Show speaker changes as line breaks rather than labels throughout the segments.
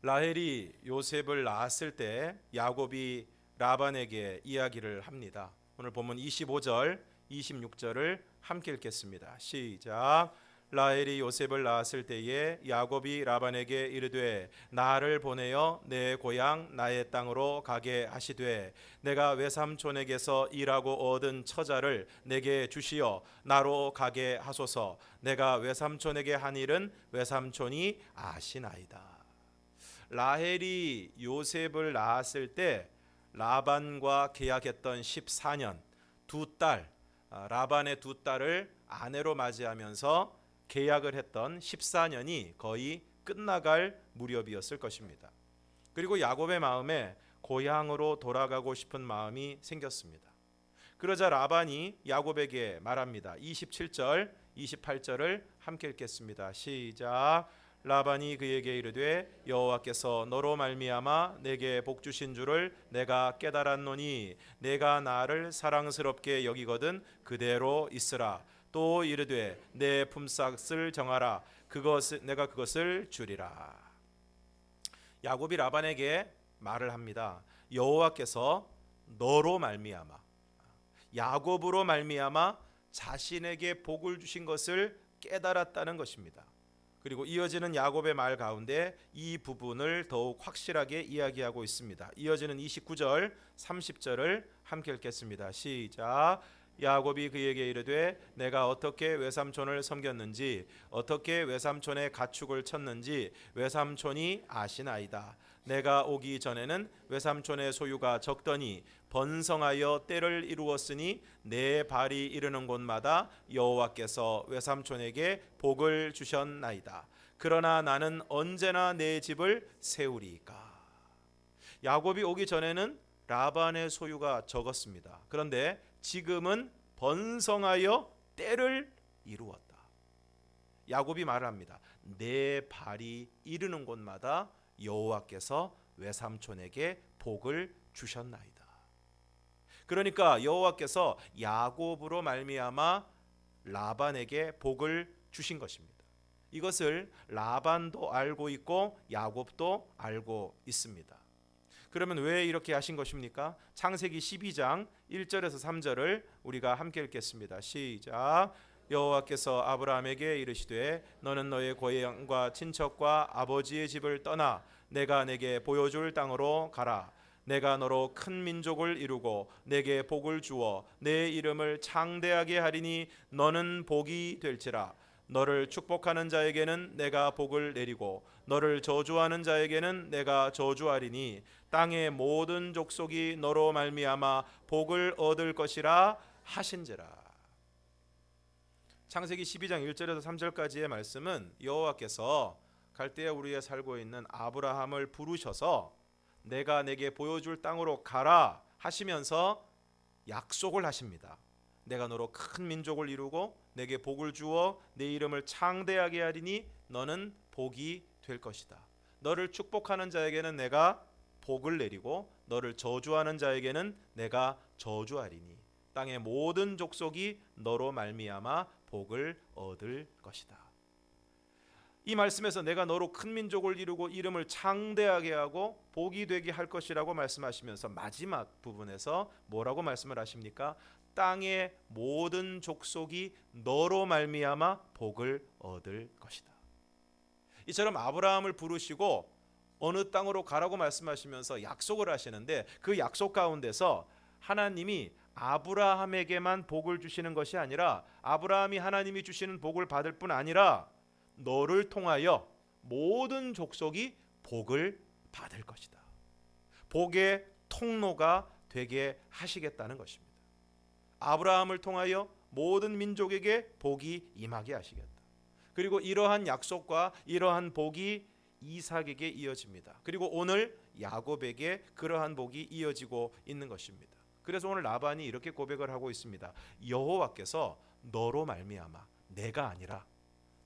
라헬이 요셉을 낳았을 때 야곱이 라반에게 이야기를 합니다. 오늘 본문 25절, 26절을 함께 읽겠습니다. 시작. 라헬이 요셉을 낳았을 때에 야곱이 라반에게 이르되 나를 보내어 내 고향 나의 땅으로 가게 하시되 내가 외삼촌에게서 일하고 얻은 처자를 내게 주시어 나로 가게 하소서. 내가 외삼촌에게 한 일은 외삼촌이 아시나이다. 라헬이 요셉을 낳았을 때 라반과 계약했던 14년 라반의 두 딸을 아내로 맞이하면서 계약을 했던 14년이 거의 끝나갈 무렵이었을 것입니다. 그리고 야곱의 마음에 고향으로 돌아가고 싶은 마음이 생겼습니다. 그러자 라반이 야곱에게 말합니다. 27절, 28절을 함께 읽겠습니다. 시작. 라반이 그에게 이르되 여호와께서 너로 말미암아 내게 복 주신 줄을 내가 깨달았노니 내가 나를 사랑스럽게 여기거든 그대로 있으라. 또 이르되 내 품삯을 정하라. 내가 그것을 주리라. 야곱이 라반에게 말을 합니다. 여호와께서 너로 말미암아 야곱으로 말미암아 자신에게 복을 주신 것을 깨달았다는 것입니다. 그리고 이어지는 야곱의 말 가운데 이 부분을 더욱 확실하게 이야기하고 있습니다. 이어지는 29절, 30절을 함께 읽겠습니다. 시작. 야곱이 그에게 이르되 내가 어떻게 외삼촌을 섬겼는지 어떻게 외삼촌의 가축을 쳤는지 외삼촌이 아시나이다. 내가 오기 전에는 외삼촌의 소유가 적더니 번성하여 때를 이루었으니 내 발이 이르는 곳마다 여호와께서 외삼촌에게 복을 주셨나이다. 그러나 나는 언제나 내 집을 세우리이까. 야곱이 오기 전에는 라반의 소유가 적었습니다. 그런데 지금은 번성하여 때를 이루었다. 야곱이 말을 합니다. 내 발이 이르는 곳마다 여호와께서 외삼촌에게 복을 주셨나이다. 그러니까 여호와께서 야곱으로 말미암아 라반에게 복을 주신 것입니다. 이것을 라반도 알고 있고 야곱도 알고 있습니다. 그러면 왜 이렇게 하신 것입니까? 창세기 12장 1절에서 3절을 우리가 함께 읽겠습니다. 시작. 여호와께서 아브라함에게 이르시되 너는 너의 고향과 친척과 아버지의 집을 떠나 내가 내게 보여줄 땅으로 가라. 내가 너로 큰 민족을 이루고 내게 복을 주어 내 이름을 창대하게 하리니 너는 복이 될지라. 너를 축복하는 자에게는 내가 복을 내리고 너를 저주하는 자에게는 내가 저주하리니 땅의 모든 족속이 너로 말미암아 복을 얻을 것이라 하신지라. 창세기 12장 1절에서 3절까지의 말씀은 여호와께서 갈대아 우리에 살고 있는 아브라함을 부르셔서 내가 내게 보여줄 땅으로 가라 하시면서 약속을 하십니다. 내가 너로 큰 민족을 이루고 내게 복을 주어 내 이름을 창대하게 하리니 너는 복이 될 것이다. 너를 축복하는 자에게는 내가 복을 내리고 너를 저주하는 자에게는 내가 저주하리니 땅의 모든 족속이 너로 말미암아 복을 얻을 것이다. 이 말씀에서 내가 너로 큰 민족을 이루고 이름을 창대하게 하고 복이 되게 할 것이라고 말씀하시면서 마지막 부분에서 뭐라고 말씀을 하십니까? 땅의 모든 족속이 너로 말미암아 복을 얻을 것이다. 이처럼 아브라함을 부르시고 어느 땅으로 가라고 말씀하시면서 약속을 하시는데 그 약속 가운데서 하나님이 아브라함에게만 복을 주시는 것이 아니라 아브라함이 하나님이 주시는 복을 받을 뿐 아니라 너를 통하여 모든 족속이 복을 받을 것이다. 복의 통로가 되게 하시겠다는 것입니다. 아브라함을 통하여 모든 민족에게 복이 임하게 하시겠다. 그리고 이러한 약속과 이러한 복이 이삭에게 이어집니다. 그리고 오늘 야곱에게 그러한 복이 이어지고 있는 것입니다. 그래서 오늘 라반이 이렇게 고백을 하고 있습니다. 여호와께서 너로 말미암아 내가 아니라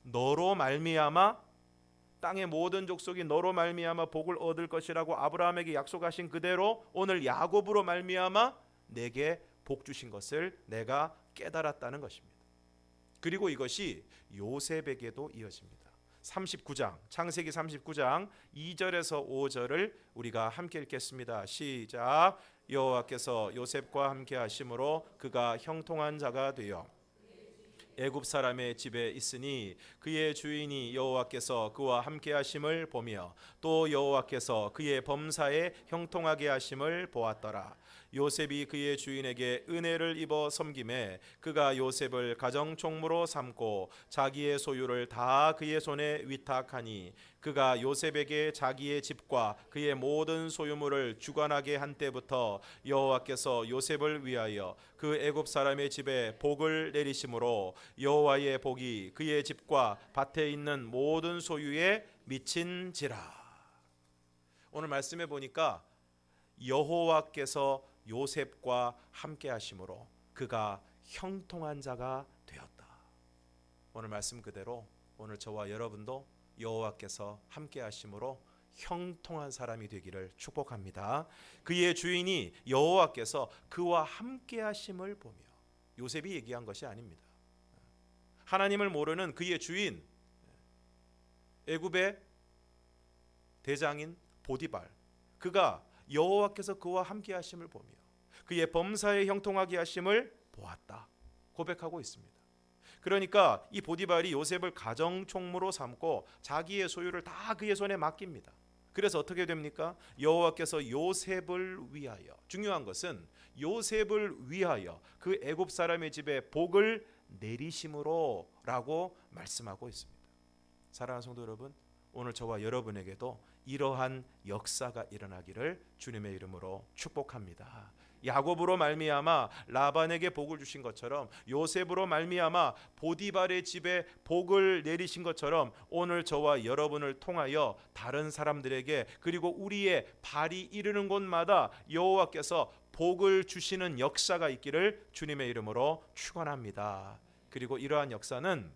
너로 말미암아 땅의 모든 족속이 너로 말미암아 복을 얻을 것이라고 아브라함에게 약속하신 그대로 오늘 야곱으로 말미암아 내게 복 주신 것을 내가 깨달았다는 것입니다. 그리고 이것이 요셉에게도 이어집니다. 39장, 창세기 39장 2절에서 5절을 우리가 함께 읽겠습니다. 시작. 여호와께서 요셉과 함께 하심으로 그가 형통한 자가 되어 애굽 사람의 집에 있으니 그의 주인이 여호와께서 그와 함께 하심을 보며 또 여호와께서 그의 범사에 형통하게 하심을 보았더라. 요셉이 그의 주인에게 은혜를 입어 섬김에 그가 요셉을 가정 총무로 삼고 자기의 소유를 다 그의 손에 위탁하니 그가 요셉에게 자기의 집과 그의 모든 소유물을 주관하게 한 때부터 여호와께서 요셉을 위하여 그 애굽 사람의 집에 복을 내리심으로 여호와의 복이 그의 집과 밭에 있는 모든 소유에 미친지라. 오늘 말씀해 보니까 여호와께서 요셉과 함께 하심으로 그가 형통한 자가 되었다. 오늘 말씀 그대로 오늘 저와 여러분도 여호와께서 함께 하심으로 형통한 사람이 되기를 축복합니다. 그의 주인이 여호와께서 그와 함께 하심을 보며, 요셉이 얘기한 것이 아닙니다. 하나님을 모르는 그의 주인, 애굽의 대장인 보디발, 그가 여호와께서 그와 함께 하심을 보며 그의 범사에 형통하게 하심을 보았다 고백하고 있습니다. 그러니까 이 보디발이 요셉을 가정 총무로 삼고 자기의 소유를 다 그의 손에 맡깁니다. 그래서 어떻게 됩니까? 여호와께서 요셉을 위하여, 중요한 것은 요셉을 위하여 그 애굽 사람의 집에 복을 내리심으로라고 말씀하고 있습니다. 사랑하는 성도 여러분, 오늘 저와 여러분에게도 이러한 역사가 일어나기를 주님의 이름으로 축복합니다. 야곱으로 말미암아 라반에게 복을 주신 것처럼, 요셉으로 말미암아 보디발의 집에 복을 내리신 것처럼, 오늘 저와 여러분을 통하여 다른 사람들에게, 그리고 우리의 발이 이르는 곳마다 여호와께서 복을 주시는 역사가 있기를 주님의 이름으로 축원합니다. 그리고 이러한 역사는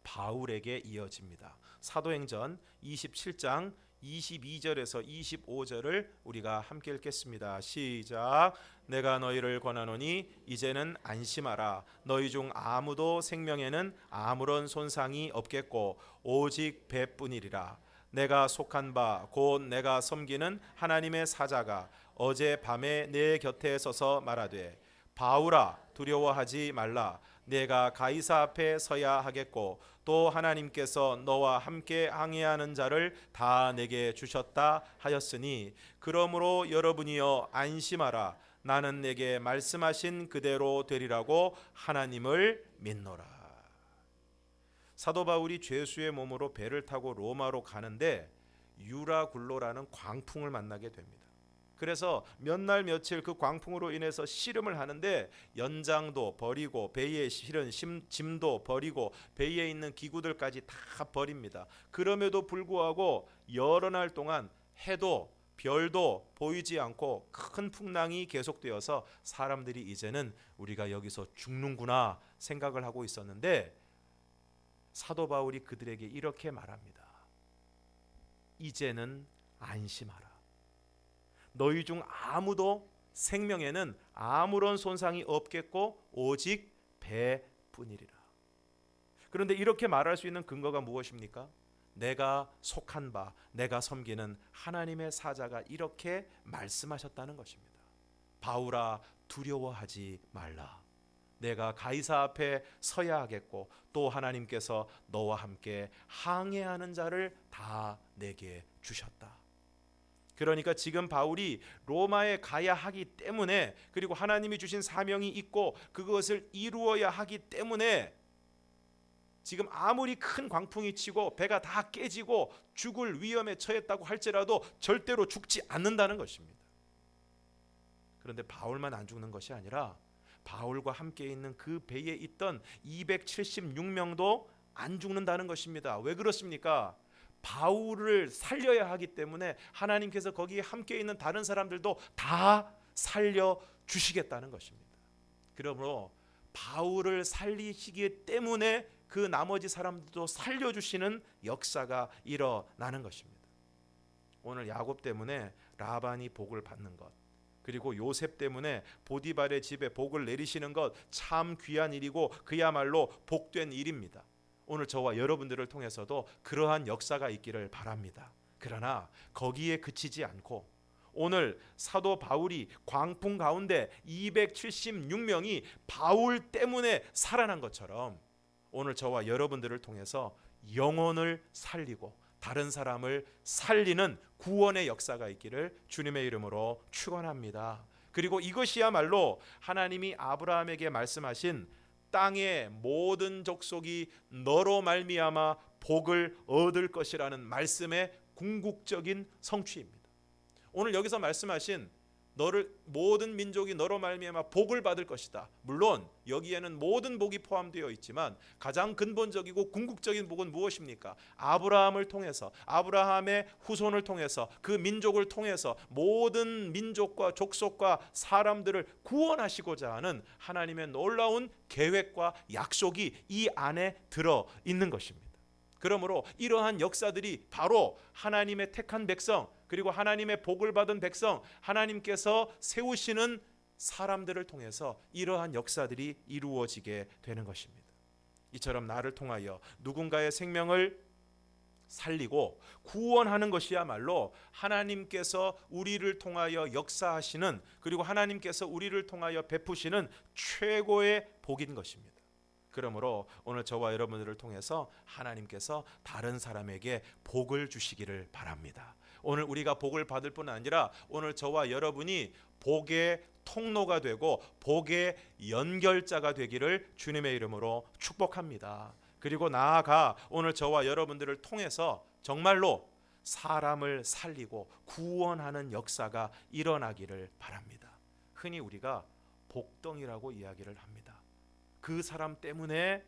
바울에게 이어집니다. 사도행전 27장 22절에서 25절을 우리가 함께 읽겠습니다. 시작. 내가 너희를 권하노니 이제는 안심하라. 너희 중 아무도 생명에는 아무런 손상이 없겠고 오직 배뿐이리라. 내가 속한 바 곧 내가 섬기는 하나님의 사자가 어제 밤에 내 곁에 서서 말하되, 바울아 두려워하지 말라. 내가 가이사 앞에 서야 하겠고 또 하나님께서 너와 함께 항해하는 자를 다 내게 주셨다 하였으니, 그러므로 여러분이여 안심하라. 나는 내게 말씀하신 그대로 되리라고 하나님을 믿노라. 사도 바울이 죄수의 몸으로 배를 타고 로마로 가는데 유라굴로라는 광풍을 만나게 됩니다. 그래서 몇 날 며칠 그 광풍으로 인해서 씨름을 하는데 연장도 버리고 배에 실은 짐도 버리고 배에 있는 기구들까지 다 버립니다. 그럼에도 불구하고 여러 날 동안 해도 별도 보이지 않고 큰 풍랑이 계속되어서 사람들이 이제는 우리가 여기서 죽는구나 생각을 하고 있었는데, 사도 바울이 그들에게 이렇게 말합니다. 이제는 안심하라. 너희 중 아무도 생명에는 아무런 손상이 없겠고 오직 배뿐이리라. 그런데 이렇게 말할 수 있는 근거가 무엇입니까? 내가 속한 바, 내가 섬기는 하나님의 사자가 이렇게 말씀하셨다는 것입니다. 바울아 두려워하지 말라. 내가 가이사 앞에 서야 하겠고 또 하나님께서 너와 함께 항해하는 자를 다 내게 주셨다. 그러니까 지금 바울이 로마에 가야 하기 때문에, 그리고 하나님이 주신 사명이 있고 그것을 이루어야 하기 때문에 지금 아무리 큰 광풍이 치고 배가 다 깨지고 죽을 위험에 처했다고 할지라도 절대로 죽지 않는다는 것입니다. 그런데 바울만 안 죽는 것이 아니라 바울과 함께 있는 그 배에 있던 276명도 안 죽는다는 것입니다. 왜 그렇습니까? 바울을 살려야 하기 때문에 하나님께서 거기에 함께 있는 다른 사람들도 다 살려주시겠다는 것입니다. 그러므로 바울을 살리시기 때문에 그 나머지 사람들도 살려주시는 역사가 일어나는 것입니다. 오늘 야곱 때문에 라반이 복을 받는 것, 그리고 요셉 때문에 보디발의 집에 복을 내리시는 것 참 귀한 일이고 그야말로 복된 일입니다. 오늘 저와 여러분들을 통해서도 그러한 역사가 있기를 바랍니다. 그러나 거기에 그치지 않고 오늘 사도 바울이 광풍 가운데 276명이 바울 때문에 살아난 것처럼 오늘 저와 여러분들을 통해서 영혼을 살리고 다른 사람을 살리는 구원의 역사가 있기를 주님의 이름으로 축원합니다. 그리고 이것이야말로 하나님이 아브라함에게 말씀하신 땅의 모든 족속이 너로 말미암아 복을 얻을 것이라는 말씀의 궁극적인 성취입니다. 오늘 여기서 말씀하신 너를 모든 민족이 너로 말미암아 복을 받을 것이다. 물론 여기에는 모든 복이 포함되어 있지만 가장 근본적이고 궁극적인 복은 무엇입니까? 아브라함을 통해서, 아브라함의 후손을 통해서, 그 민족을 통해서 모든 민족과 족속과 사람들을 구원하시고자 하는 하나님의 놀라운 계획과 약속이 이 안에 들어 있는 것입니다. 그러므로 이러한 역사들이 바로 하나님의 택한 백성, 그리고 하나님의 복을 받은 백성, 하나님께서 세우시는 사람들을 통해서 이러한 역사들이 이루어지게 되는 것입니다. 이처럼 나를 통하여 누군가의 생명을 살리고 구원하는 것이야말로 하나님께서 우리를 통하여 역사하시는, 그리고 하나님께서 우리를 통하여 베푸시는 최고의 복인 것입니다. 그러므로 오늘 저와 여러분들을 통해서 하나님께서 다른 사람에게 복을 주시기를 바랍니다. 오늘 우리가 복을 받을 뿐 아니라 오늘 저와 여러분이 복의 통로가 되고 복의 연결자가 되기를 주님의 이름으로 축복합니다. 그리고 나아가 오늘 저와 여러분들을 통해서 정말로 사람을 살리고 구원하는 역사가 일어나기를 바랍니다. 흔히 우리가 복덩이라고 이야기를 합니다. 그 사람 때문에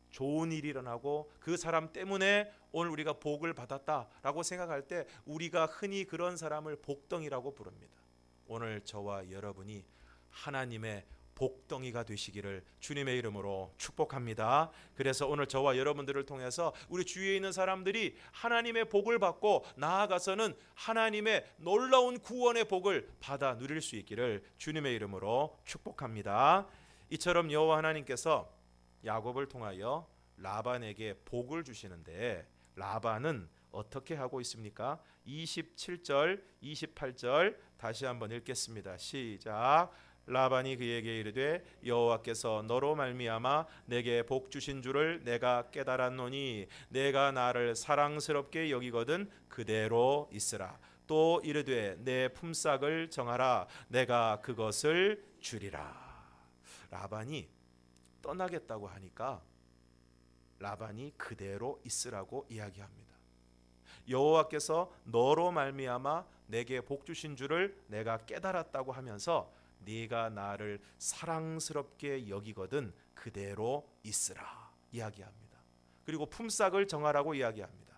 좋은 일이 일어나고 그 사람 때문에 오늘 우리가 복을 받았다라고 생각할 때 우리가 흔히 그런 사람을 복덩이라고 부릅니다. 오늘 저와 여러분이 하나님의 복덩이가 되시기를 주님의 이름으로 축복합니다. 그래서 오늘 저와 여러분들을 통해서 우리 주위에 있는 사람들이 하나님의 복을 받고 나아가서는 하나님의 놀라운 구원의 복을 받아 누릴 수 있기를 주님의 이름으로 축복합니다. 이처럼 여호와 하나님께서 야곱을 통하여 라반에게 복을 주시는데 라반은 어떻게 하고 있습니까? 27절, 28절 다시 한번 읽겠습니다. 시작. 라반이 그에게 이르되 여호와께서 너로 말미암아 내게 복 주신 줄을 내가 깨달았노니 내가 나를 사랑스럽게 여기거든 그대로 있으라. 또 이르되 내 품삯을 정하라. 내가 그것을 주리라. 라반이 떠나겠다고 하니까 라반이 그대로 있으라고 이야기합니다. 여호와께서 너로 말미암아 내게 복 주신 줄을 내가 깨달았다고 하면서 네가 나를 사랑스럽게 여기거든 그대로 있으라 이야기합니다. 그리고 품삯을 정하라고 이야기합니다.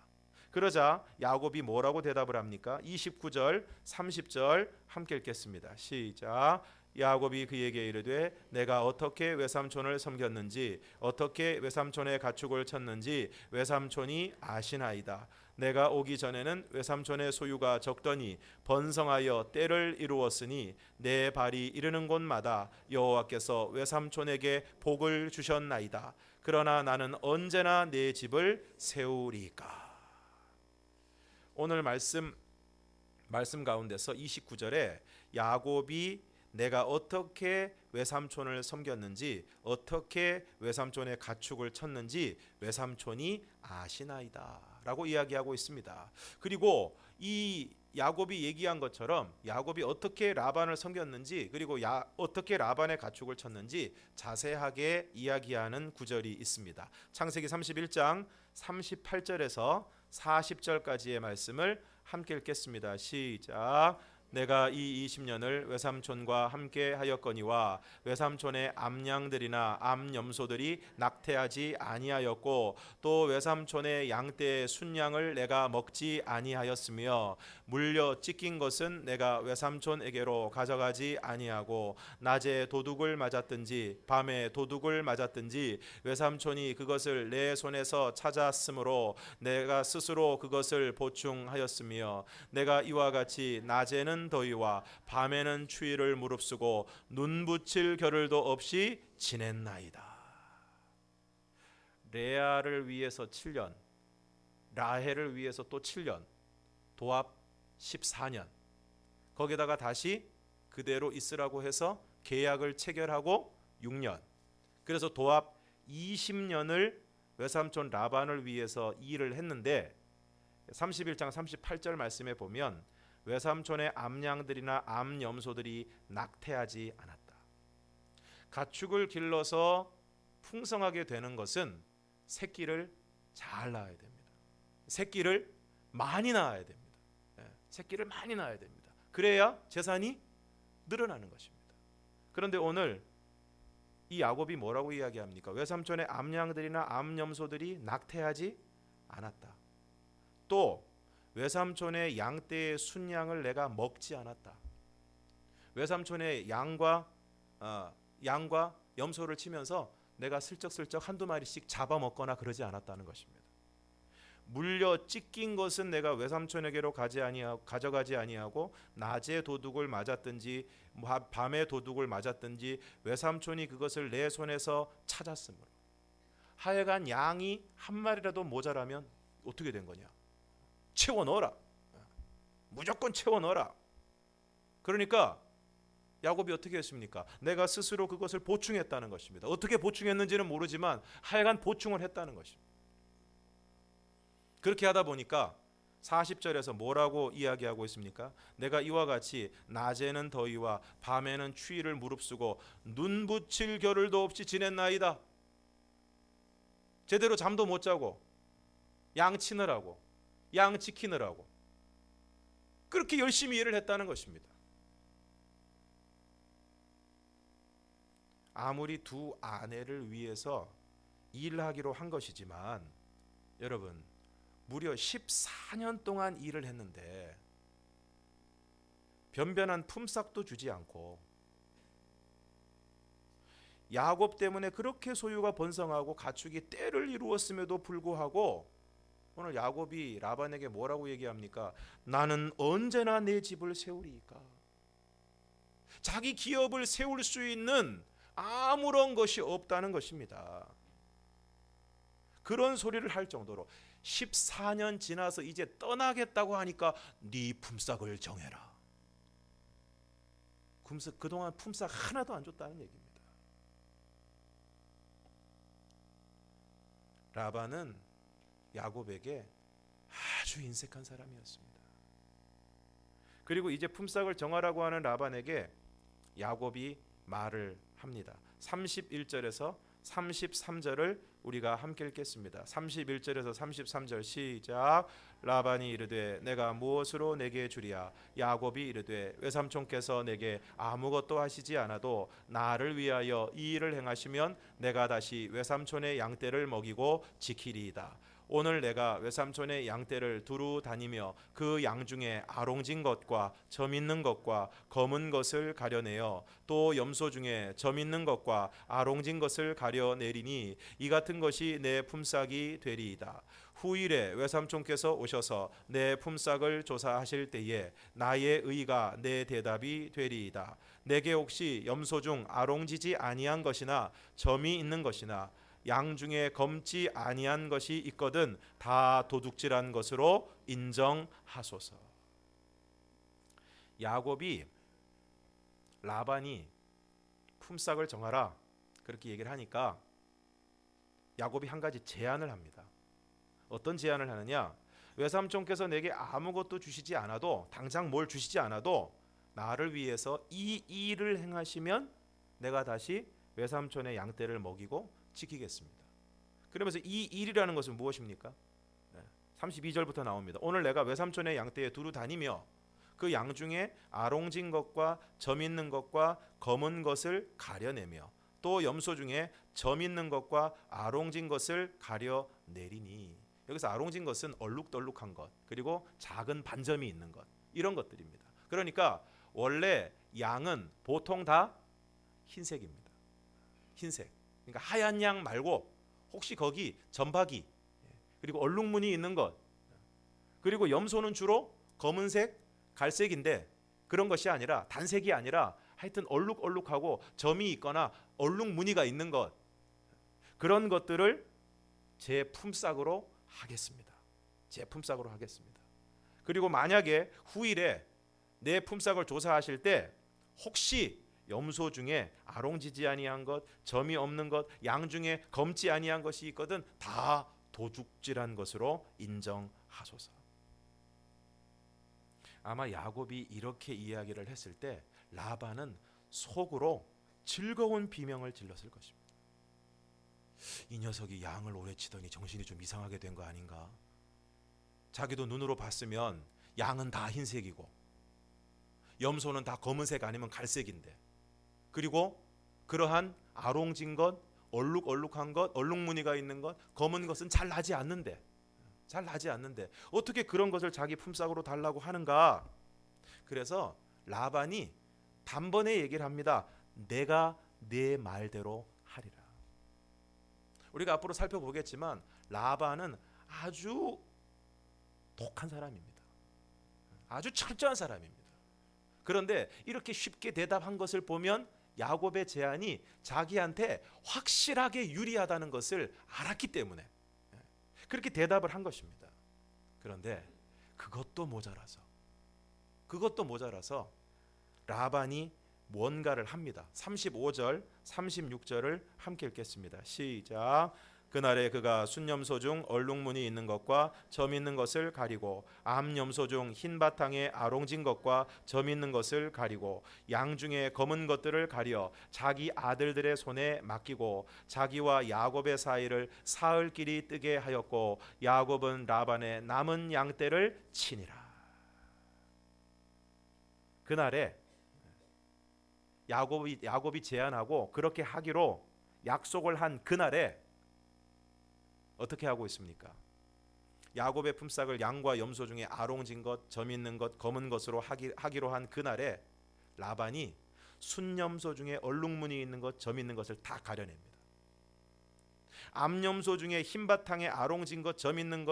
그러자 야곱이 뭐라고 대답을 합니까? 29절 30절 함께 읽겠습니다. 시작. 야곱이 그에게 이르되 내가 어떻게 외삼촌을 섬겼는지 어떻게 외삼촌의 가축을 쳤는지 외삼촌이 아시나이다. 내가 오기 전에는 외삼촌의 소유가 적더니 번성하여 때를 이루었으니 내 발이 이르는 곳마다 여호와께서 외삼촌에게 복을 주셨나이다. 그러나 나는 언제나 내 집을 세우리까. 오늘 말씀 가운데서 29절에 야곱이 내가 어떻게 외삼촌을 섬겼는지 어떻게 외삼촌의 가축을 쳤는지 외삼촌이 아시나이다 라고 이야기하고 있습니다. 그리고 이 야곱이 얘기한 것처럼 야곱이 어떻게 라반을 섬겼는지 그리고 어떻게 라반의 가축을 쳤는지 자세하게 이야기하는 구절이 있습니다. 창세기 31장 38절에서 40절까지의 말씀을 함께 읽겠습니다. 시작. 내가 이 20년을 외삼촌과 함께 하였거니와 외삼촌의 암양들이나 암염소들이 낙태하지 아니하였고 또 외삼촌의 양떼의 순양을 내가 먹지 아니하였으며 물려 찢긴 것은 내가 외삼촌에게로 가져가지 아니하고 낮에 도둑을 맞았든지 밤에 도둑을 맞았든지 외삼촌이 그것을 내 손에서 찾았으므로 내가 스스로 그것을 보충하였으며 내가 이와 같이 낮에는 더위와 밤에는 추위를 무릅쓰고 눈 붙일 겨를도 없이 지냈나이다. 레아를 위해서 7년, 라헬을 위해서 또 7년, 도합 14년. 거기다가 다시 그대로 있으라고 해서 계약을 체결하고 6년. 그래서 도합 20년을 외삼촌 라반을 위해서 일을 했는데 31장 38절 말씀에 보면 외삼촌의 암양들이나 암염소들이 낙태하지 않았다. 가축을 길러서 풍성하게 되는 것은 새끼를 잘 낳아야 됩니다. 새끼를 많이 낳아야 됩니다. 새끼를 많이 낳아야 됩니다. 그래야 재산이 늘어나는 것입니다. 그런데 오늘 이 야곱이 뭐라고 이야기합니까? 외삼촌의 암양들이나 암염소들이 낙태하지 않았다. 또 외삼촌의 양떼의 순양을 내가 먹지 않았다. 외삼촌의 양과 염소를 치면서 내가 슬쩍슬쩍 한두 마리씩 잡아먹거나 그러지 않았다는 것입니다. 물려 찢긴 것은 내가 외삼촌에게로 가져가지 아니하고 낮에 도둑을 맞았든지 밤에 도둑을 맞았든지 외삼촌이 그것을 내 손에서 찾았으므로. 하여간 양이 한 마리라도 모자라면 어떻게 된 거냐? 채워 넣어라. 무조건 채워 넣어라. 그러니까 야곱이 어떻게 했습니까? 내가 스스로 그것을 보충했다는 것입니다. 어떻게 보충했는지는 모르지만 하여간 보충을 했다는 것입니다. 그렇게 하다 보니까 40절에서 뭐라고 이야기하고 있습니까? 내가 이와 같이 낮에는 더위와 밤에는 추위를 무릅쓰고 눈 붙일 겨를도 없이 지냈나이다. 제대로 잠도 못 자고 양 치느라고 양 지키느라고 그렇게 열심히 일을 했다는 것입니다. 아무리 두 아내를 위해서 일하기로 한 것이지만 여러분 무려 14년 동안 일을 했는데 변변한 품삯도 주지 않고 야곱 때문에 그렇게 소유가 번성하고 가축이 때를 이루었음에도 불구하고 오늘 야곱이 라반에게 뭐라고 얘기합니까? 나는 언제나 내 집을 세우리이까. 자기 기업을 세울 수 있는 아무런 것이 없다는 것입니다. 그런 소리를 할 정도로 14년 지나서 이제 떠나겠다고 하니까 네 품삯을 정해라. 그동안 품삯 하나도 안 줬다는 얘기입니다. 라반은 야곱에게 아주 인색한 사람이었습니다. 그리고 이제 품삯을 정하라고 하는 라반에게 야곱이 말을 합니다. 31절에서 33절을 우리가 함께 읽겠습니다. 31절에서 33절 시작. 라반이 이르되 내가 무엇으로 내게 주리야? 야곱이 이르되 외삼촌께서 내게 아무것도 하시지 않아도 나를 위하여 이 일을 행하시면 내가 다시 외삼촌의 양떼를 먹이고 지키리이다. 오늘 내가 외삼촌의 양떼를 두루 다니며 그 양 중에 아롱진 것과 점 있는 것과 검은 것을 가려내어 또 염소 중에 점 있는 것과 아롱진 것을 가려내리니 이 같은 것이 내 품삯이 되리이다. 후일에 외삼촌께서 오셔서 내 품삯을 조사하실 때에 나의 의가 내 대답이 되리이다. 내게 혹시 염소 중 아롱지지 아니한 것이나 점이 있는 것이나 양 중에 검지 아니한 것이 있거든 다 도둑질한 것으로 인정하소서. 야곱이 라반이 품삯을 정하라 그렇게 얘기를 하니까 야곱이 한 가지 제안을 합니다. 어떤 제안을 하느냐? 외삼촌께서 내게 아무것도 주시지 않아도 당장 뭘 주시지 않아도 나를 위해서 이 일을 행하시면 내가 다시 외삼촌의 양떼를 먹이고 지키겠습니다. 그러면서 이 일이라는 것은 무엇입니까? 32절부터 나옵니다. 오늘 내가 외삼촌의 양떼에 두루 다니며 그 양 중에 아롱진 것과 점 있는 것과 검은 것을 가려내며 또 염소 중에 점 있는 것과 아롱진 것을 가려내리니. 여기서 아롱진 것은 얼룩덜룩한 것 그리고 작은 반점이 있는 것 이런 것들입니다. 그러니까 원래 양은 보통 다 흰색입니다. 흰색. 그러니까 하얀 양 말고 혹시 거기 점박이 그리고 얼룩무늬 있는 것 그리고 염소는 주로 검은색, 갈색인데 그런 것이 아니라 단색이 아니라 하여튼 얼룩얼룩하고 점이 있거나 얼룩무늬가 있는 것 그런 것들을 제 품삯으로 하겠습니다. 제 품삯으로 하겠습니다. 그리고 만약에 후일에 내 품삯을 조사하실 때 혹시 염소 중에 아롱지지 아니한 것, 점이 없는 것, 양 중에 검지 아니한 것이 있거든 다 도둑질한 것으로 인정하소서. 아마 야곱이 이렇게 이야기를 했을 때 라반은 속으로 즐거운 비명을 질렀을 것입니다. 이 녀석이 양을 오래 치더니 정신이 좀 이상하게 된 거 아닌가? 자기도 눈으로 봤으면 양은 다 흰색이고 염소는 다 검은색 아니면 갈색인데, 그리고 그러한 아롱진 것, 얼룩얼룩한 것, 얼룩무늬가 있는 것, 검은 것은 잘 나지 않는데 어떻게 그런 것을 자기 품삯으로 달라고 하는가? 그래서 라반이 단번에 얘기를 합니다. 내가 네 말대로 하리라. 우리가 앞으로 살펴보겠지만 라반은 아주 독한 사람입니다. 아주 철저한 사람입니다. 그런데 이렇게 쉽게 대답한 것을 보면 야곱의 제안이 자기한테 확실하게 유리하다는 것을 알았기 때문에 그렇게 대답을 한 것입니다. 그런데 그것도 모자라서 라반이 뭔가를 합니다. 35절, 36절을 함께 읽겠습니다. 시작. 그날에 그가 순염소 중 얼룩무늬 있는 것과 점 있는 것을 가리고 암염소 중 흰 바탕에 아롱진 것과 점 있는 것을 가리고 양 중에 검은 것들을 가려 자기 아들들의 손에 맡기고 자기와 야곱의 사이를 사흘길이 뜨게 하였고 야곱은 라반의 남은 양떼를 치니라. 그날에 야곱이 제안하고 그렇게 하기로 약속을 한 그날에 어떻게 하고 있습니까? 야곱의 품삯을 양과 염소 중에 아롱진 것, 점 있는 것, 검은 것으로 하기로 한 그날에 라반이 순염소 중에 얼룩무늬 있는 것, 점 있는 것을 다 가려냅니다. 암염소 중에 흰 바탕에 아롱진 것, 점 있는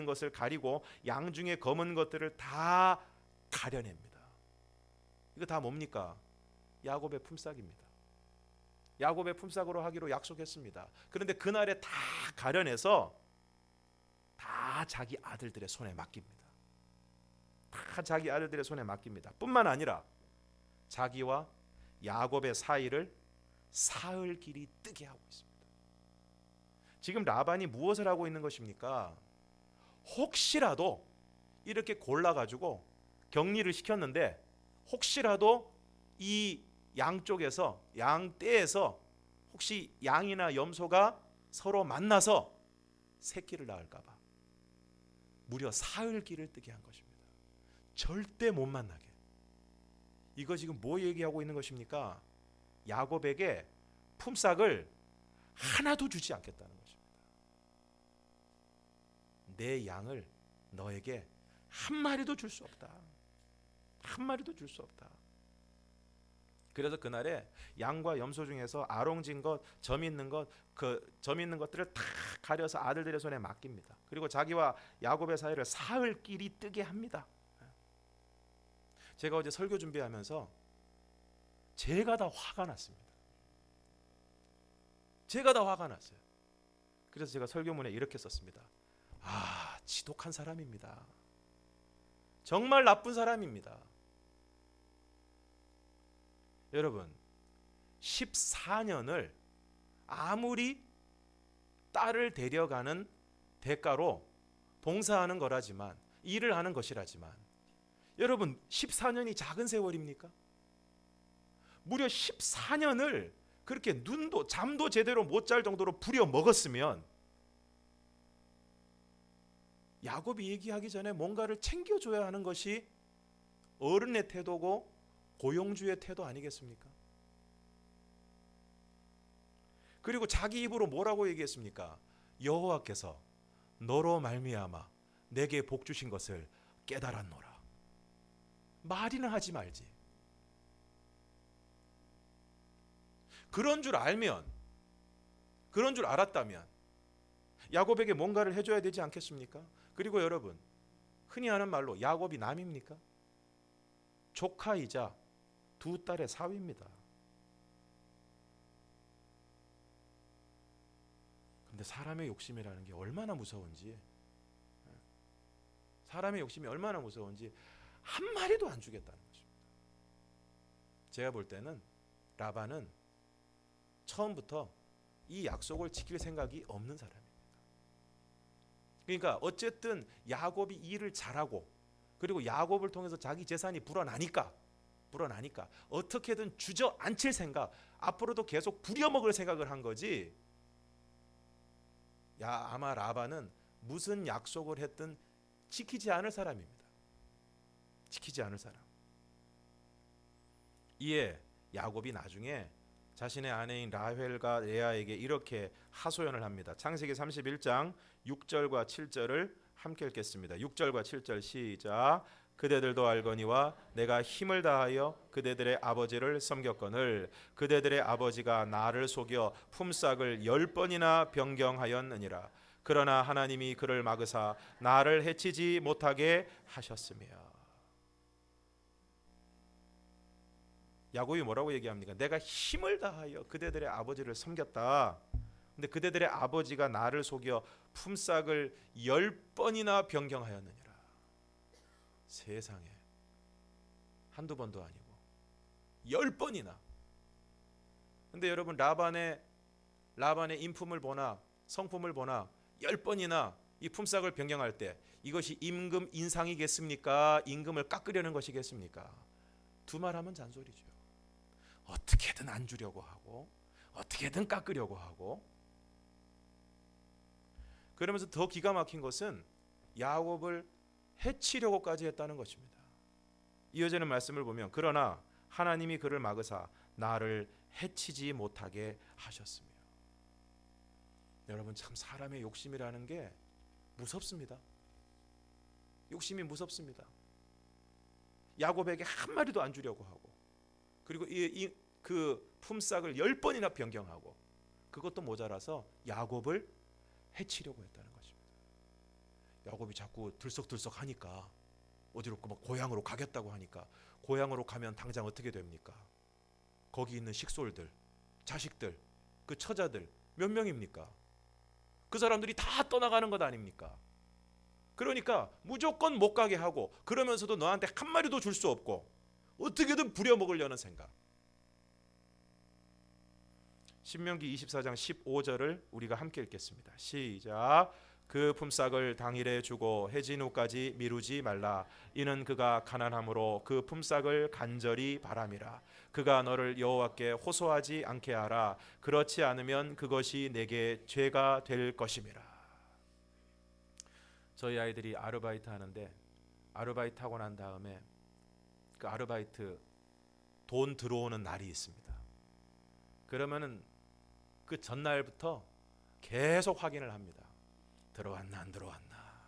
것을 가리고 양 중에 검은 것들을 다 가려냅니다. 이거 다 뭡니까? 야곱의 품삯입니다. 야곱의 품삯으로 하기로 약속했습니다. 그런데 그날에 다 가려내서 다 자기 아들들의 손에 맡깁니다. 뿐만 아니라 자기와 야곱의 사이를 사흘 길이 뜨게 하고 있습니다. 지금 라반이 무엇을 하고 있는 것입니까? 혹시라도 이렇게 골라가지고 격리를 시켰는데 혹시라도 이 양쪽에서 양떼에서 혹시 양이나 염소가 서로 만나서 새끼를 낳을까 봐 무려 사흘길을 뜨게 한 것입니다. 절대 못 만나게. 이거 지금 뭐 얘기하고 있는 것입니까? 야곱에게 품삯을 하나도 주지 않겠다는 것입니다. 내 양을 너에게 한 마리도 줄 수 없다. 그래서 그날에 양과 염소 중에서 아롱진 것, 점 있는 것들을 다 가려서 아들들의 손에 맡깁니다. 그리고 자기와 야곱의 사이를 사흘 길이 뜨게 합니다. 제가 어제 설교 준비하면서 제가 다 화가 났습니다. 그래서 제가 설교문에 이렇게 썼습니다. 지독한 사람입니다. 정말 나쁜 사람입니다. 여러분, 14년을 아무리 딸을 데려가는 대가로 봉사하는 거라지만, 일을 하는 것이라지만, 여러분 14년이 작은 세월입니까? 무려 14년을 그렇게 눈도 잠도 제대로 못 잘 정도로 부려 먹었으면 야곱이 얘기하기 전에 뭔가를 챙겨줘야 하는 것이 어른의 태도고 고용주의 태도 아니겠습니까? 그리고 자기 입으로 뭐라고 얘기했습니까? 여호와께서 너로 말미암아 내게 복 주신 것을 깨달았노라. 말이나 하지 말지. 그런 줄 알았다면 야곱에게 뭔가를 해줘야 되지 않겠습니까? 그리고 여러분, 흔히 하는 말로 야곱이 남입니까? 조카이자 두 딸의 사위입니다. 근데 사람의 욕심이라는 게 얼마나 무서운지, 사람의 욕심이 얼마나 무서운지 한 마리도 안 주겠다는 것입니다. 제가 볼 때는 라반은 처음부터 이 약속을 지킬 생각이 없는 사람입니다. 그러니까 어쨌든 야곱이 일을 잘하고 그리고 야곱을 통해서 자기 재산이 불어나니까 어떻게든 주저앉힐 생각, 앞으로도 계속 부려먹을 생각을 한 거지. 아마 라반은 무슨 약속을 했든 지키지 않을 사람입니다. 지키지 않을 사람. 이에 야곱이 나중에 자신의 아내인 라헬과 레아에게 이렇게 하소연을 합니다. 창세기 31장 6절과 7절을 함께 읽겠습니다. 6절과 7절 시작. 그대들도 알거니와 내가 힘을 다하여 그대들의 아버지를 섬겼거늘 그대들의 아버지가 나를 속여 품삯을 10번이나 변경하였느니라. 그러나 하나님이 그를 막으사 나를 해치지 못하게 하셨으며. 야곱이 뭐라고 얘기합니까? 내가 힘을 다하여 그대들의 아버지를 섬겼다. 근데 그대들의 아버지가 나를 속여 품삯을 10번이나 변경하였느니라. 세상에, 한두 번도 아니고 10번이나. 근데 여러분 라반의 인품을 보나 성품을 보나 10번이나 이 품삯을 변경할 때 이것이 임금 인상이겠습니까? 임금을 깎으려는 것이겠습니까? 두말하면 잔소리죠. 어떻게든 안 주려고 하고 어떻게든 깎으려고 하고. 그러면서 더 기가 막힌 것은 야곱을 해치려고까지 했다는 것입니다. 이어지는 말씀을 보면 그러나 하나님이 그를 막으사 나를 해치지 못하게 하셨으며. 여러분 참 사람의 욕심이라는 게 무섭습니다. 욕심이 무섭습니다. 야곱에게 한 마리도 안 주려고 하고 그리고 그 품삯을 10번이나 변경하고 그것도 모자라서 야곱을 해치려고 했다는 것입니다. 야곱이 자꾸 들썩들썩 하니까 어디로 막 고향으로 가겠다고 하니까 고향으로 가면 당장 어떻게 됩니까? 거기 있는 식솔들, 자식들, 그 처자들 몇 명입니까? 그 사람들이 다 떠나가는 것 아닙니까? 그러니까 무조건 못 가게 하고 그러면서도 너한테 한 마리도 줄 수 없고 어떻게든 부려먹으려는 생각. 신명기 24장 15절을 우리가 함께 읽겠습니다. 시작. 그 품삯을 당일에 주고 해진 후까지 미루지 말라. 이는 그가 가난함으로 그 품삯을 간절히 바람이라. 그가 너를 여호와께 호소하지 않게 하라. 그렇지 않으면 그것이 내게 죄가 될 것임이라. 저희 아이들이 아르바이트 하는데 아르바이트 하고 난 다음에 그 아르바이트 돈 들어오는 날이 있습니다. 그러면은 그 전날부터 계속 확인을 합니다. 들어왔나 안 들어왔나.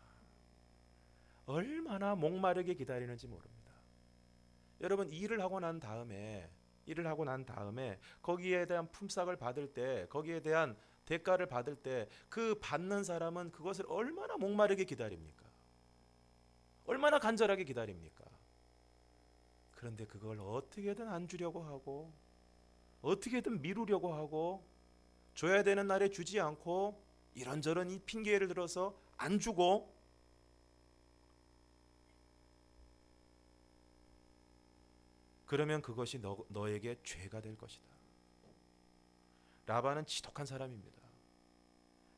얼마나 목마르게 기다리는지 모릅니다. 여러분 일을 하고 난 다음에 거기에 대한 품삯을 받을 때 거기에 대한 대가를 받을 때 그 받는 사람은 그것을 얼마나 목마르게 기다립니까? 얼마나 간절하게 기다립니까? 그런데 그걸 어떻게든 안 주려고 하고 어떻게든 미루려고 하고 줘야 되는 날에 주지 않고 이런저런 이 핑계를 들어서 안 주고 그러면 그것이 너에게 죄가 될 것이다. 라반은 지독한 사람입니다.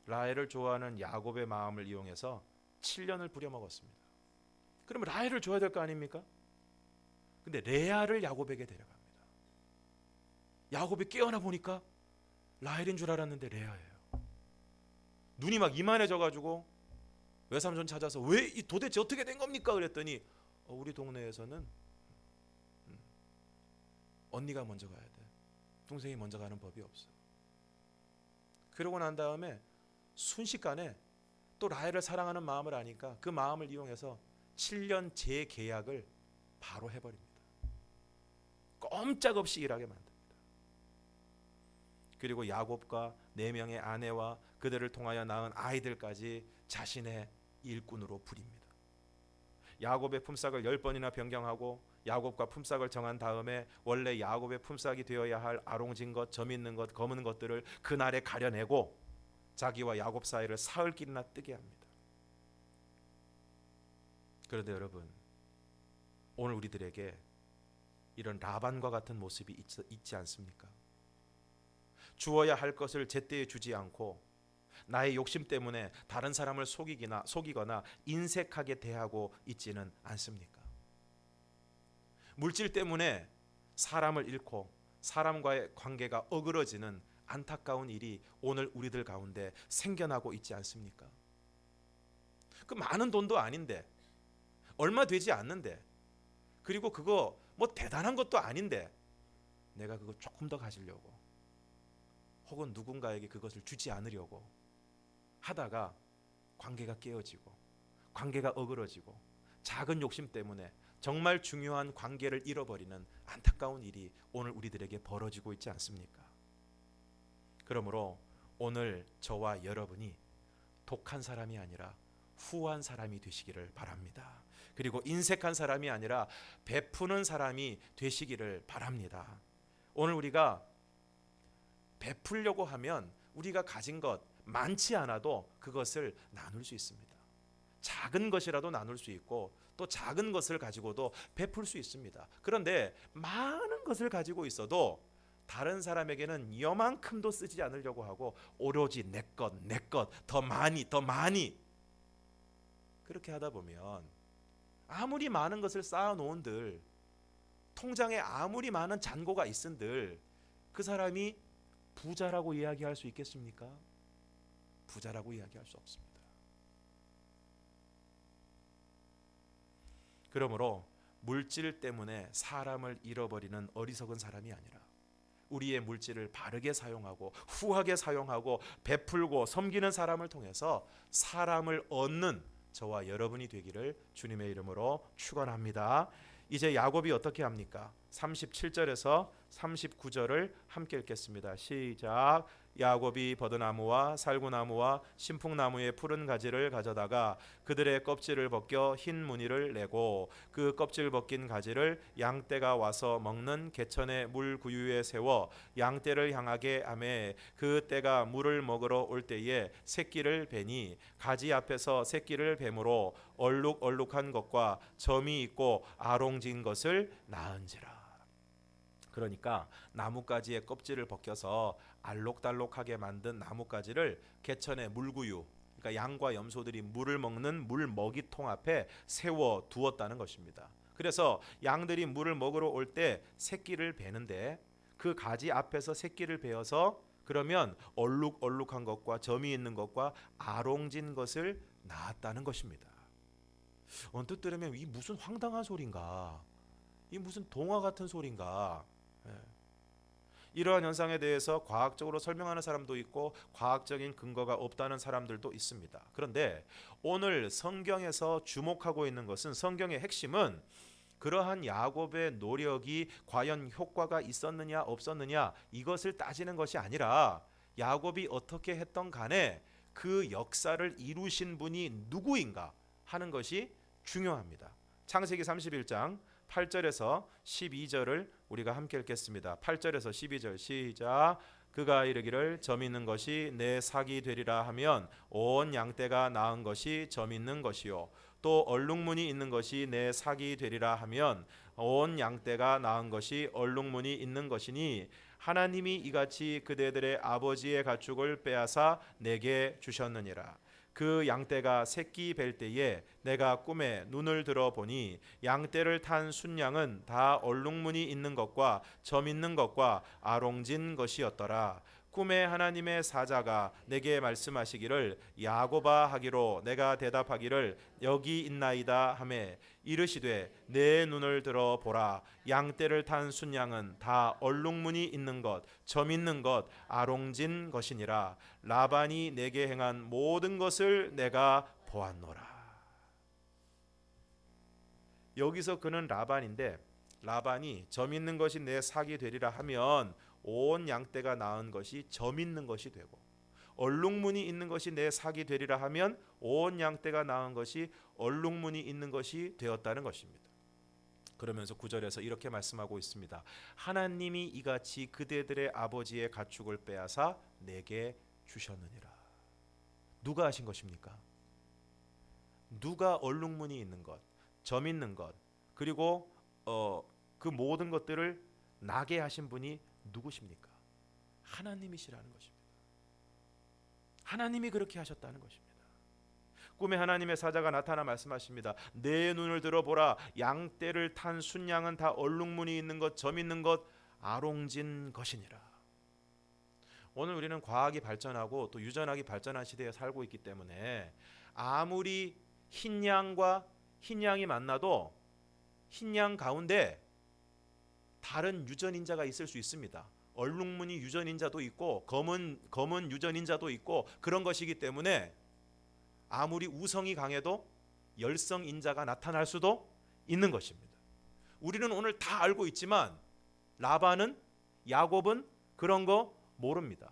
라헬을 좋아하는 야곱의 마음을 이용해서 7년을 부려먹었습니다. 그러면 라헬을 줘야 될 거 아닙니까? 근데 레아를 야곱에게 데려갑니다. 야곱이 깨어나 보니까 라헬인 줄 알았는데 레아예요. 눈이 막 이만해져 가지고 외삼촌 찾아서 왜 도대체 어떻게 된 겁니까? 그랬더니 우리 동네에서는 언니가 먼저 가야 돼. 동생이 먼저 가는 법이 없어. 그러고 난 다음에 순식간에 또 라헬을 사랑하는 마음을 아니까 그 마음을 이용해서 7년 재계약을 바로 해버립니다. 꼼짝없이 일하게 만듭니다. 그리고 야곱과 4명의 아내와 그들을 통하여 낳은 아이들까지 자신의 일꾼으로 부립니다. 야곱의 품삯을 10번이나 변경하고 야곱과 품삯을 정한 다음에 원래 야곱의 품삯이 되어야 할 아롱진 것, 점 있는 것, 검은 것들을 그날에 가려내고 자기와 야곱 사이를 사흘 길이나 뜨게 합니다. 그런데 여러분, 오늘 우리들에게 이런 라반과 같은 모습이 있지 않습니까? 주어야 할 것을 제때에 주지 않고 나의 욕심 때문에 다른 사람을 속이거나 인색하게 대하고 있지는 않습니까? 물질 때문에 사람을 잃고 사람과의 관계가 어그러지는 안타까운 일이 오늘 우리들 가운데 생겨나고 있지 않습니까? 그 많은 돈도 아닌데, 얼마 되지 않는데, 그리고 그거 뭐 대단한 것도 아닌데 내가 그거 조금 더 가지려고, 혹은 누군가에게 그것을 주지 않으려고 하다가 관계가 깨어지고 관계가 어그러지고 작은 욕심 때문에 정말 중요한 관계를 잃어버리는 안타까운 일이 오늘 우리들에게 벌어지고 있지 않습니까? 그러므로 오늘 저와 여러분이 독한 사람이 아니라 후한 사람이 되시기를 바랍니다. 그리고 인색한 사람이 아니라 베푸는 사람이 되시기를 바랍니다. 오늘 우리가 베풀려고 하면 우리가 가진 것 많지 않아도 그것을 나눌 수 있습니다. 작은 것이라도 나눌 수 있고 또 작은 것을 가지고도 베풀 수 있습니다. 그런데 많은 것을 가지고 있어도 다른 사람에게는 이만큼도 쓰지 않으려고 하고 오로지 내 것, 더 많이 그렇게 하다 보면 아무리 많은 것을 쌓아놓은들, 통장에 아무리 많은 잔고가 있은들 그 사람이 부자라고 이야기할 수 있겠습니까? 부자라고 이야기할 수 없습니다. 그러므로 물질 때문에 사람을 잃어버리는 어리석은 사람이 아니라 우리의 물질을 바르게 사용하고 후하게 사용하고 베풀고 섬기는 사람을 통해서 사람을 얻는 저와 여러분이 되기를 주님의 이름으로 축원합니다. 이제 야곱이 어떻게 합니까? 37절에서 39절을 함께 읽겠습니다. 시작. 야곱이 버드나무와 살구나무와 신풍나무의 푸른 가지를 가져다가 그들의 껍질을 벗겨 흰 무늬를 내고 그 껍질 벗긴 가지를 양떼가 와서 먹는 개천의 물 구유에 세워 양떼를 향하게 하매 그 떼가 물을 먹으러 올 때에 새끼를 베니 가지 앞에서 새끼를 뱀으로 얼룩얼룩한 것과 점이 있고 아롱진 것을 낳은지라. 그러니까 나뭇가지의 껍질을 벗겨서 알록달록하게 만든 나뭇가지를 개천의 물구유, 그러니까 양과 염소들이 물을 먹는 물 먹이통 앞에 세워 두었다는 것입니다. 그래서 양들이 물을 먹으러 올 때 새끼를 베는데 그 가지 앞에서 새끼를 베어서 그러면 얼룩얼룩한 것과 점이 있는 것과 아롱진 것을 낳았다는 것입니다. 언뜻 들으면 이 무슨 황당한 소린가, 이 무슨 동화 같은 소린가. 이러한 현상에 대해서 과학적으로 설명하는 사람도 있고 과학적인 근거가 없다는 사람들도 있습니다. 그런데 오늘 성경에서 주목하고 있는 것은, 성경의 핵심은 그러한 야곱의 노력이 과연 효과가 있었느냐 없었느냐 이것을 따지는 것이 아니라 야곱이 어떻게 했던 간에 그 역사를 이루신 분이 누구인가 하는 것이 중요합니다. 창세기 31장 8절에서 12절을 우리가 함께 읽겠습니다. 8절에서 12절 시작. 그가 이르기를 점 있는 것이 내 삭이 되리라 하면 온 양떼가 낳은 것이 점 있는 것이요 또 얼룩무늬 있는 것이 내 삭이 되리라 하면 온 양떼가 낳은 것이 얼룩무늬 있는 것이니 하나님이 이같이 그대들의 아버지의 가축을 빼앗아 내게 주셨느니라. 그 양떼가 새끼 뵐 때에 내가 꿈에 눈을 들어 보니 양떼를 탄 순양은 다 얼룩무늬 있는 것과 점 있는 것과 아롱진 것이었더라. 꿈에 하나님의 사자가 내게 말씀하시기를 야곱아 하기로 내가 대답하기를 여기 있나이다 하매 이르시되 내 눈을 들어 보라. 양떼를 탄 순양은 다 얼룩무늬 있는 것, 점 있는 것, 아롱진 것이니라. 라반이 내게 행한 모든 것을 내가 보았노라. 여기서 그는 라반인데, 라반이 점 있는 것이 내 삭이 되리라 하면 온 양떼가 낳은 것이 점 있는 것이 되고, 얼룩무늬 있는 것이 내 삭이 되리라 하면 온 양떼가 낳은 것이 얼룩무늬 있는 것이 되었다는 것입니다. 그러면서 9절에서 이렇게 말씀하고 있습니다. 하나님이 이같이 그대들의 아버지의 가축을 빼앗아 내게 주셨느니라. 누가 하신 것입니까? 누가 얼룩무늬 있는 것, 점 있는 것, 그리고 그 모든 것들을 나게 하신 분이 누구십니까? 하나님이시라는 것입니다. 하나님이 그렇게 하셨다는 것입니다. 꿈에 하나님의 사자가 나타나 말씀하십니다. 내 눈을 들어보라. 양떼를 탄 순양은 다 얼룩무늬 있는 것, 점 있는 것, 아롱진 것이니라. 오늘 우리는 과학이 발전하고 또 유전학이 발전한 시대에 살고 있기 때문에 아무리 흰 양과 흰 양이 만나도 흰 양 가운데 다른 유전인자가 있을 수 있습니다. 얼룩무늬 유전인자도 있고 검은 유전인자도 있고 그런 것이기 때문에 아무리 우성이 강해도 열성인자가 나타날 수도 있는 것입니다. 우리는 오늘 다 알고 있지만 라반은, 야곱은 그런 거 모릅니다.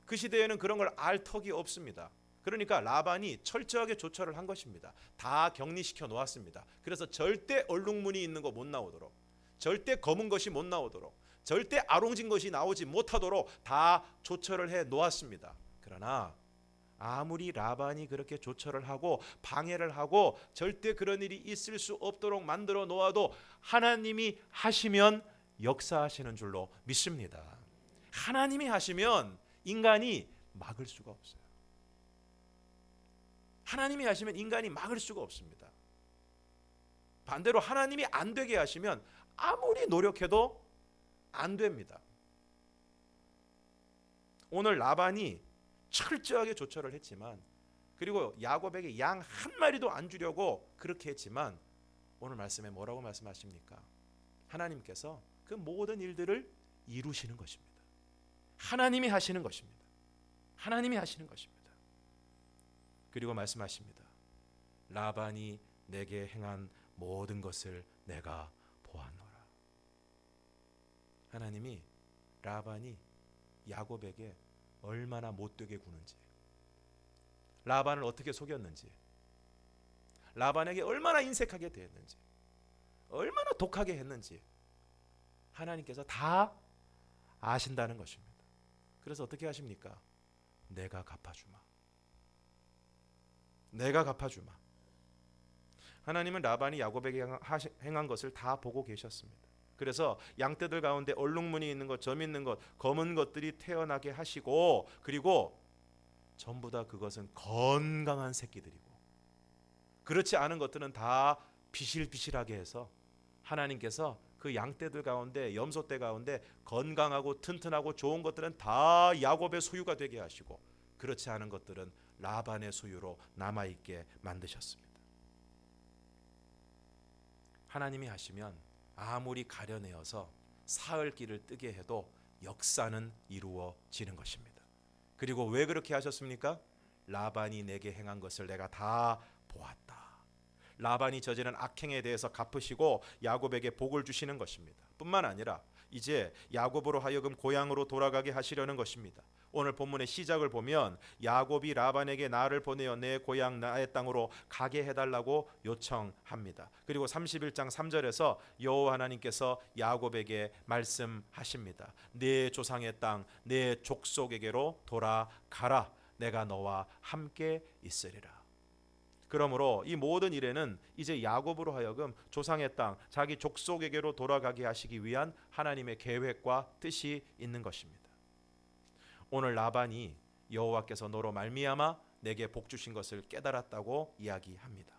그 시대에는 그런 걸 알 턱이 없습니다. 그러니까 라반이 철저하게 조처를 한 것입니다. 다 격리시켜 놓았습니다. 그래서 절대 얼룩무늬 있는 거 못 나오도록, 절대 검은 것이 못 나오도록, 절대 아롱진 것이 나오지 못하도록 다 조처를 해 놓았습니다. 그러나 아무리 라반이 그렇게 조처를 하고 방해를 하고 절대 그런 일이 있을 수 없도록 만들어 놓아도 하나님이 하시면 역사하시는 줄로 믿습니다. 하나님이 하시면 인간이 막을 수가 없어요. 하나님이 하시면 인간이 막을 수가 없습니다. 반대로 하나님이 안 되게 하시면 아무리 노력해도 안 됩니다. 오늘 라반이 철저하게 조처를 했지만, 그리고 야곱에게 양 한 마리도 안 주려고 그렇게 했지만, 오늘 말씀에 뭐라고 말씀하십니까? 하나님께서 그 모든 일들을 이루시는 것입니다. 하나님이 하시는 것입니다. 하나님이 하시는 것입니다. 그리고 말씀하십니다. 라반이 내게 행한 모든 것을 내가 보았노라. 하나님이 라반이 야곱에게 얼마나 못되게 구는지, 라반을 어떻게 속였는지, 라반에게 얼마나 인색하게 대했는지, 얼마나 독하게 했는지 하나님께서 다 아신다는 것입니다. 그래서 어떻게 하십니까? 내가 갚아주마. 내가 갚아주마. 하나님은 라반이 야곱에게 행한 것을 다 보고 계셨습니다. 그래서 양떼들 가운데 얼룩무늬 있는 것, 점 있는 것, 검은 것들이 태어나게 하시고, 그리고 전부 다 그것은 건강한 새끼들이고, 그렇지 않은 것들은 다 비실비실하게 해서 하나님께서 그 양떼들 가운데, 염소떼 가운데 건강하고 튼튼하고 좋은 것들은 다 야곱의 소유가 되게 하시고, 그렇지 않은 것들은 라반의 소유로 남아있게 만드셨습니다. 하나님이 하시면 아무리 가려내어서 사흘길을 뜨게 해도 역사는 이루어지는 것입니다. 그리고 왜 그렇게 하셨습니까? 라반이 내게 행한 것을 내가 다 보았다. 라반이 저지른 악행에 대해서 갚으시고 야곱에게 복을 주시는 것입니다. 뿐만 아니라 이제 야곱으로 하여금 고향으로 돌아가게 하시려는 것입니다. 오늘 본문의 시작을 보면 야곱이 라반에게 나를 보내어 내 고향 나의 땅으로 가게 해달라고 요청합니다. 그리고 31장 3절에서 여호와 하나님께서 야곱에게 말씀하십니다. 내 조상의 땅, 내 족속에게로 돌아가라. 내가 너와 함께 있으리라. 그러므로 이 모든 일에는 이제 야곱으로 하여금 조상의 땅, 자기 족속에게로 돌아가게 하시기 위한 하나님의 계획과 뜻이 있는 것입니다. 오늘 라반이 여호와께서 너로 말미암아 내게 복 주신 것을 깨달았다고 이야기합니다.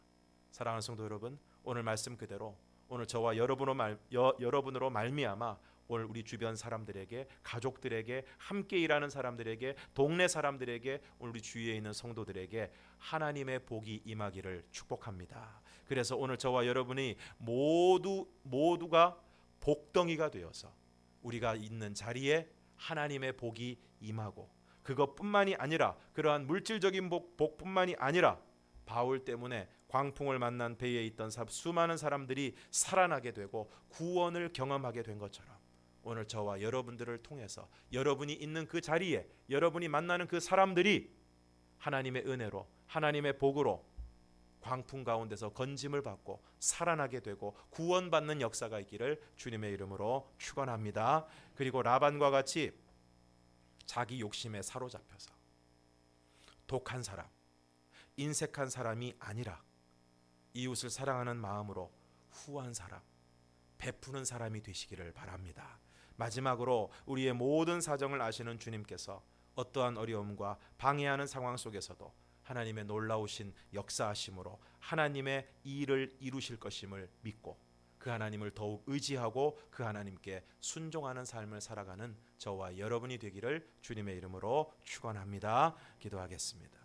사랑하는 성도 여러분, 오늘 말씀 그대로 오늘 저와 여러분으로 말미암아 오늘 우리 주변 사람들에게, 가족들에게, 함께 일하는 사람들에게, 동네 사람들에게, 오늘 우리 주위에 있는 성도들에게 하나님의 복이 임하기를 축복합니다. 그래서 오늘 저와 여러분이 모두가 복덩이가 되어서 우리가 있는 자리에 하나님의 복이 임하고, 그것뿐만이 아니라 그러한 물질적인 복뿐만이 아니라 바울 때문에 광풍을 만난 배에 있던 수많은 사람들이 살아나게 되고 구원을 경험하게 된 것처럼 오늘 저와 여러분들을 통해서 여러분이 있는 그 자리에 여러분이 만나는 그 사람들이 하나님의 은혜로, 하나님의 복으로 광풍 가운데서 건짐을 받고 살아나게 되고 구원받는 역사가 있기를 주님의 이름으로 축원합니다. 그리고 라반과 같이 자기 욕심에 사로잡혀서 독한 사람, 인색한 사람이 아니라 이웃을 사랑하는 마음으로 후한 사람, 베푸는 사람이 되시기를 바랍니다. 마지막으로 우리의 모든 사정을 아시는 주님께서 어떠한 어려움과 방해하는 상황 속에서도 하나님의 놀라우신 역사하심으로 하나님의 일을 이루실 것임을 믿고 그 하나님을 더욱 의지하고 그 하나님께 순종하는 삶을 살아가는 저와 여러분이 되기를 주님의 이름으로 축원합니다. 기도하겠습니다.